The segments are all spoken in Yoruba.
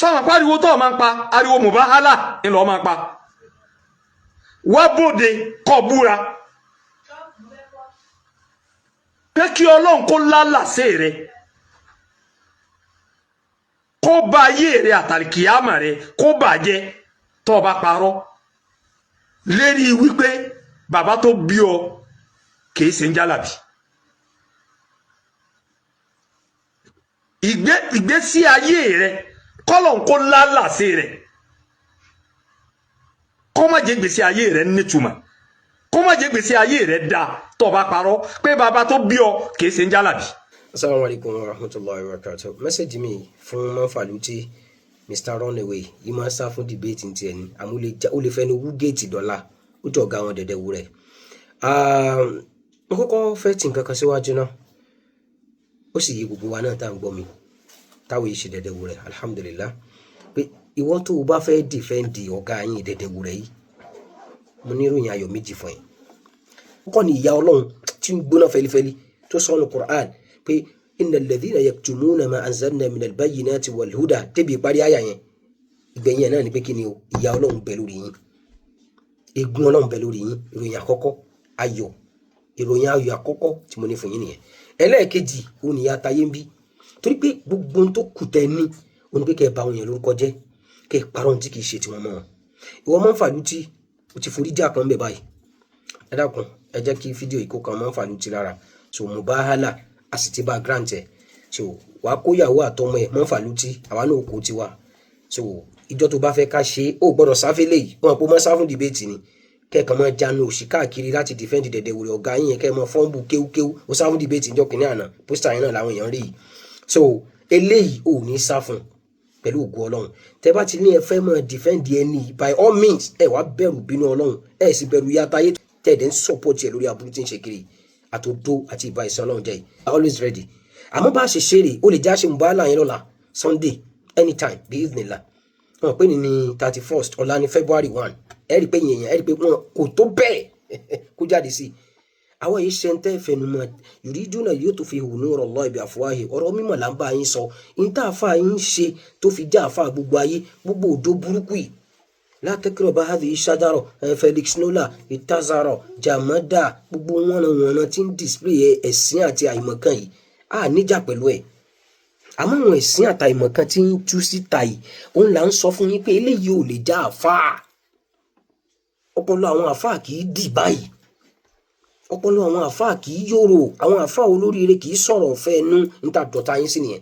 sọ́wọ́n pariwo tó máa ń pa ariwo mubahala ńlọ máa ń pa wá bòde kọ́ búra pé kí ọlọ́run kó lálàsé rẹ kó bá ayé rẹ àtàlìkìyàmà rẹ kó bàjẹ́ tó bá parọ́ lérí wípé bàbá tó bí ọ kìí ṣe ń jálàbí ìgbésí ayé rẹ kọ́lọ̀ kó lálàsé rẹ kó má jẹ́ gbèsè ayé rẹ nítumọ̀ kó má jẹ́ gbèsè ayé rẹ dáa tó bá parọ́ pé bàbá tó bí ọ kìí ṣe ń jálàbí. Assalamu alaikum warahmatullahi wabarakatuh. Message mi fún Manfaluti Mr. Runaway yìí máa ń sá fún debate ti ẹni àmúlẹ̀ ó lè fẹ́ ní wúgẹ́ẹ̀tì dọ́là ó jọ ọ̀gá wọn dẹ̀dẹ̀ wú rẹ̀. Mo kọ́kọ́ fẹ́ tì nǹkan kan síwájú náà ó sì yí gbogbo wa náà tá à ń gbọ́ mi táwọn yìí ṣe dẹ̀dẹ̀ wú rẹ̀ alhamdulillah pé ìwọ tó o bá fẹ́ dìfẹ́ǹdì ọ̀gá yín dẹ̀dẹ̀ wú rẹ̀ yìí mo ní ìròyìn ayọ̀ méjì fún yín. Kọ́kọ́ ni ìyà Ọlọ́run tí ń gbóná fẹ́lifẹ́li tó sọ ní Qur'an pé innal ladhina yaktumuna ma anzalna minal bayyinati wal huda tẹ́bi ìparí àyà yẹn ìgbẹ̀yìn náà ni pé kí ni o ìyà Ọlọ́run bẹ lórí yín ègún Ọlọ́run bẹ lórí yín. Ìròyìn àkọ́kọ́ ayọ̀ ìròyìn ayọ̀ àkọ́kọ́ tí mo ní fún yín nìyẹn. Ẹlẹ́ẹ̀kejì òun ìyà tayé ń bí torí pé gbogbo ohun tó kù tẹ́ ní òun pé kẹ́ ẹ bà àwọn èèyàn lórúkọ jẹ́ kẹ́ ẹ parọ́ ohun tí kì í ṣe tiwọn mọ́ wọn. Ìwọ Manfaluti o ti forí jà kan bẹ̀ báyìí ẹ dákun ẹ jẹ́ kí fídíò ìkó kan Manfaluti lára so mubahala a sì ti bá grant ẹ so wàá kóyàwó àtọmọ ẹ Manfaluti àwa náà kó tiwa so ìjọ tó bá fẹ́ ká ṣe ó gbọ́dọ̀ sáfẹ́lẹ̀ yìí wọn kò mọ́ sáfún dìbẹ́tì ni kẹ́ẹ̀kan mọ́ jánu òsì káàkiri láti defend dẹ̀dẹ̀ wòlé ọ̀gá yín yẹn kẹ́ẹ̀ mọ́ fọ́ǹbù kéwúkéwú ó sáfún dìbẹ́tì ìjọ kìnìún àná pósítà yẹn náà làwọn èèyàn rí yìí so eléyìí ò ní sáfún pẹ̀lú ògo Ọlọ́run tẹ́ bá ti ní ẹ fẹ́ mọ́ defend ẹni by all means ẹ wá bẹ̀rù bínú Ọlọ́run ẹ sì bẹ̀rù yàtayé tẹ̀dẹ̀ ń support ẹ lórí aburú tí ń ṣe kiri àtòdó àti ìbá ìsìn Ọlọ́run jẹ́ yìí always ready àmọ́ bá a ṣe ṣeré ó lè já ṣe mùbálà yẹn lọ́la Sunday anytime bí ìdìnnìlá wọn pè ní 31st ọ̀la ní February 1 ẹ rí i pé yẹn ẹ rí i pé wọn kò tó bẹ́ẹ̀ kó jáde sí i àwọn yìí ṣe ń tẹ́ fẹnumọ́ yuriduna yutfi'u nurallahi bi afwahi ọ̀rọ̀ mímọ̀ là ń bá yín sọ ìta àfa yín ṣe tó fi já àfa gbogbo ayé gbogbo òdo burúkú yìí la taqrabu hadhihi shajara Felix Nola Itazaro Jamada gbogbo wọn tí ń display ẹ̀sìn àti àìmọ̀kan yìí a níjà pẹ̀lú ẹ̀ àmọ́ àwọn ẹ̀sìn àtàìmọ̀kan tí ń tú síta yìí òun là ń sọ fún yín pé eléyìí ò lè já àfa ọpọlọ àwọn àfa kì í dì báyìí ọpọlọ àwọn àfa kì í yòrò àwọn àfa olóríire kì í sọ̀rọ̀ ọ̀fẹ́ ẹnu níta dọ̀tá yín sí nìyẹn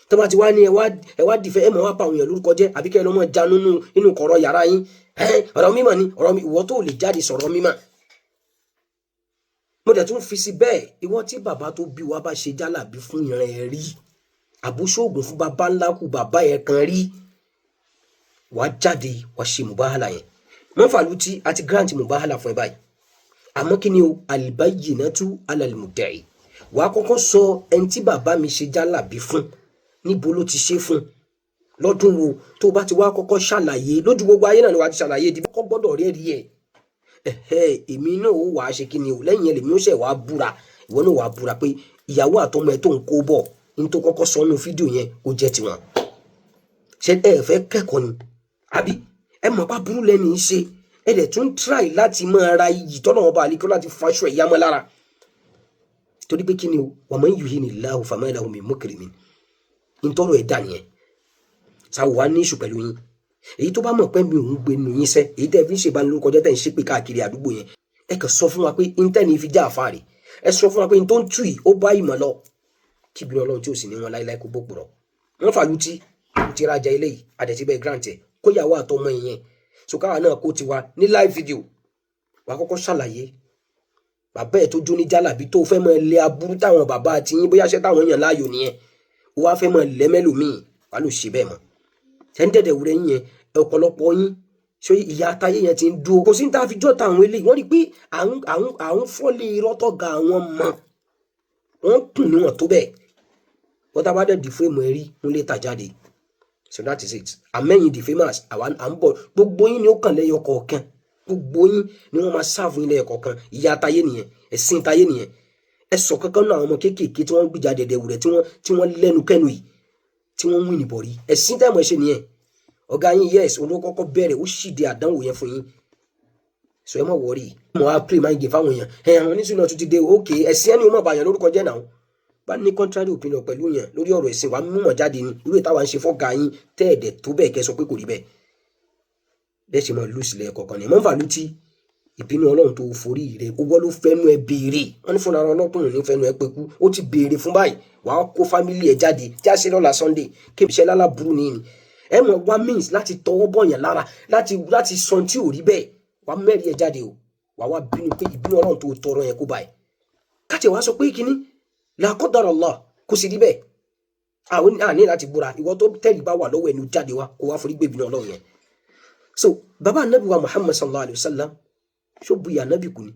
tó bá ti wá ní ẹ wá dìfẹ́ ẹ mọ̀ wá pa àwọn èèyàn lórúkọ jẹ́ àbí kẹ́ ẹ lọ́mọ já nínú kọ̀rọ̀ yàrá yín ọ̀rọ̀ mímọ̀ ni ọ̀rọ̀ ìwọ tó lè jáde sọ̀rọ̀ mímọ̀. Mo dẹ̀ tún fi sí bẹ́ẹ̀ ìwọ tí bàbá tó bí wa bá ṣe jálàbí fún ìran ẹ rí àbúṣoògùn fún bàbá ńlá kù bàbá yẹn kan rí wàá jáde wàá ṣe mubahala yẹn. Manfaluti àti grant mubahala fún ẹ báyìí àmọ́ kí ni o albayyinatu ala almudda'i wàá kọ́kọ́ sọ ẹni tí bàbá mi ṣe jálàbí fún níbo ló ti ṣe fún lọ́dún wo tó bá ti wá kọ́kọ́ ṣàlàyé lójú gbogbo ayé náà ni wàá ti ṣàlàyé ìdí kọ́kọ́ gbọ́dọ̀ rí ẹ̀rí ẹ̀ èmi náà ó wàá ṣe kí ni o lẹ́yìn ẹlẹ́mi ó ṣẹ̀ wàá búra ìwọ náà wàá búra pé ìyàwó àtọmọ ẹ tó ń kó bọ̀ ní tó kọ́kọ́ sọ nínú fídíò yẹn ó jẹ́ tiwọn ṣe ẹ fẹ́ kẹ́kọ̀ọ́ ni àbí ẹ mọ̀ bá burú lẹ́ni í ṣe ẹ dẹ̀ tún try láti máa ra iyì tọ́nà ọba àlíkọ́ láti faṣọ ẹ̀yà mọ́ lára torí pé kí ni o wa man yuhinillahu fama lahu min mukrimin ntọ́rọ̀ ẹ̀dá nìyẹn sáwọ́ wa ní ìṣù pẹ̀lú yín èyí tó bá mọ̀ pé mi ò ń gbé nu yín sẹ́ èyí tẹ́ fi ń ṣèbánilórúkọ jẹ́ tẹ́ ń ṣépè káàkiri àdúgbò yẹn ẹ kàn sọ fún wa pé intẹ́ni fi já àfáàrí ẹ sọ fún wa pé n tó ń tù yìí ó bá ìmọ̀ lọ kí bí Ọlọ́run tí ò sì ní wọn láíláí kó bòpò rọ Manfaluti ti rajà eléyìí àdẹ̀tíbẹ̀ grant ẹ̀ kóyàwó àtọmọ ìyẹn sọkáwa náà kó tiwa ní live video wàá kọ́kọ́ ṣàlàyé bàbá ẹ̀ tó jó ní jálàbí tó fẹ́ mọ ilé aburú táwọn bàbá àti yín bóyá ṣẹ́ táwọn èèyàn láàyò nìyẹn ó wá fẹ́ mọ lẹ́mẹ́lòmíì wà ló ṣe bẹ́ẹ̀ mọ́ ṣẹ́ńdẹ̀dẹ̀ wúrẹ́ yín yẹn ọ̀pọ̀lọpọ̀ yín ṣé ìyá atayé yẹn ti ń dúró kò sí ní tá a fi jọ́ta àwọn eléyìí wọ́n rí i pé àwọn fọ́lé rọ́tọ̀gà àwọn mọ̀ wọ́n kùn níwọ̀n tó bẹ́ẹ̀ wọ́n tá a bá dẹ̀ dì fún èmọ̀ ẹ̀rí ń lè tà jáde so that is it àmẹ́yìn the famous àwa à ń bọ̀ gbogbo yín ni ó kàn lẹ́yọ kọ̀ọ̀kan gbogbo yín ni wọ́n máa sáàfù yín lẹ́yọ kọ̀ọ̀kan ìyá atayé nìyẹn ẹ̀sìn tayé nìyẹn ẹ sọ kankan náà àwọn ọmọ kéékèèké tí wọ́n ń gbìjà dẹ̀dẹ̀ wùrẹ̀ tí wọ́n lẹ́nu kẹ́nu yìí tí wọ́n mú ìnìbọ̀ rí ẹ̀sìn tẹ́mọ̀ ṣe nìyẹn ọ̀gá yín yes òun ló kọ́kọ́ bẹ̀rẹ̀ ó sì de àdánwò yẹn fún yín so ẹ má wọrí mo á play mind game fáwọn èèyàn àwọn oníṣúná tún ti dé òkè ẹ̀sìn ẹni ó mọ̀ bàyàn lórúkọ jẹ́ náà bá ní contrary opinion pẹ̀lú yẹn lórí ọ̀rọ̀ ẹ̀sìn wa mímọ̀ jáde ni irú ìtawà ń ṣe fọ́gà yín tẹ́ẹ̀dẹ̀ tó bẹ́ẹ̀ kẹ́ sọ pé kò rí bẹ́ẹ̀ bẹ́ẹ̀ ṣe máa lù sílẹ̀ kọ̀ọ̀kan ni mọ́fà ló ti ìbínú ọlọ́run tó forí rẹ̀ owó ló fẹ́nu ẹ béèrè wọ́n ní fúnra ọlọ́kùnrin ní fẹ́nu ẹ pé kú ó ti béèrè fún báyìí wàá kó fámílì ẹ jáde jáṣe lọ́la Sunday kébì iṣẹ́ lálá burú ni ẹ mọ̀ wá means láti tọwọ́ bọ̀yàn lára láti sọ tí ò rí bẹ́ẹ̀ wàá mẹ́rin ẹ jáde o wàá wá bínú pé ìbínú ọlọ́run tó tọrọ yẹn kó báyìí káàtì wàá sọ pé kíní la qadar Allah kò sì rí bẹ́ẹ̀ àwọn àní láti búra ìwọ tó tẹ́lẹ̀ bá wà lọ́wọ́ ẹni jáde wá kó wá forí gbé ìbínú ọlọ́run yẹn so baba anabi wa Muhammad sallallahu alayhi wa sallam ṣó bu ìyá anabi kù ni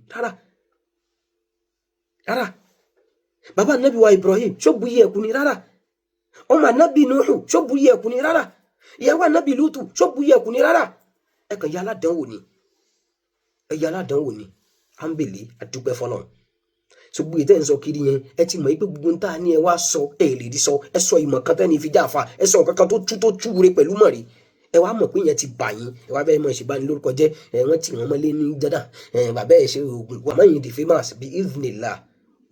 rárá baba anabi wa Ibrahim ṣó bu ìyá ẹ̀kú ni rárá ọmọ anabi Nuhu ṣó bu ìyá ẹ̀kú ni rárá ìyàwó anabi Lutu ṣó bu ìyá ẹ̀kú ni rárá ẹ̀kan ya aládánwò ni à ń bèlè àdúpẹ́ fọlọ́run ṣùgbọ́n ìtẹ́ ń sọ kiri yẹn ẹ ti mọ̀ pé gbogbo ń tà ní ẹ wá sọ ẹ lè rí sọ ẹ sọ ìmọ̀ kan tẹ́ni fi jáfa ẹ sọ kankan tó túure pẹ̀lú mọ̀rí ẹ wá mọ̀ pé yẹn ti bà yín ẹ wá bẹ́ẹ̀ mọ̀ ṣe bá ní lórúkọ jẹ́ ẹ wọ́n tì wọ́n mọ́lé ní jẹ́dá ẹ bàbá ẹ̀ ṣe oògùn wà mọ́ yín di famous bí ìvìnìlá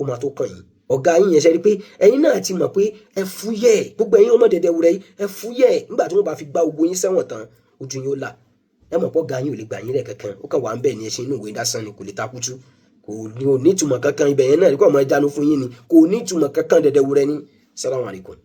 ó máa tó kàn yín ọ̀gá yín yẹn ṣe rí pé ẹ̀yin náà ti mọ̀ pé ẹ fúyẹ́ gbogbo ẹ̀yin ọmọ dẹ̀dẹ̀ wúrẹ́ ẹ fúyẹ́ nígbà tí wọ́n bá fi gbá gbogbo yín sẹ́wọ̀n tán ojú yín ó là ẹ mọ̀ pọ̀ ọ̀gá yín ò lè gbà yín rẹ̀ kankan ó kàn wá ń bẹ̀ ní ẹṣin inú ìwé dásán ni kò lè takútú kò ní ìtumọ̀ kankan ibẹ̀ yẹn náà kò mọ̀ ẹ dánú fún yín ni kò ní ìtumọ̀ kankan dẹ̀dẹ̀ wúrẹ́ ní. Assalamu alaikum.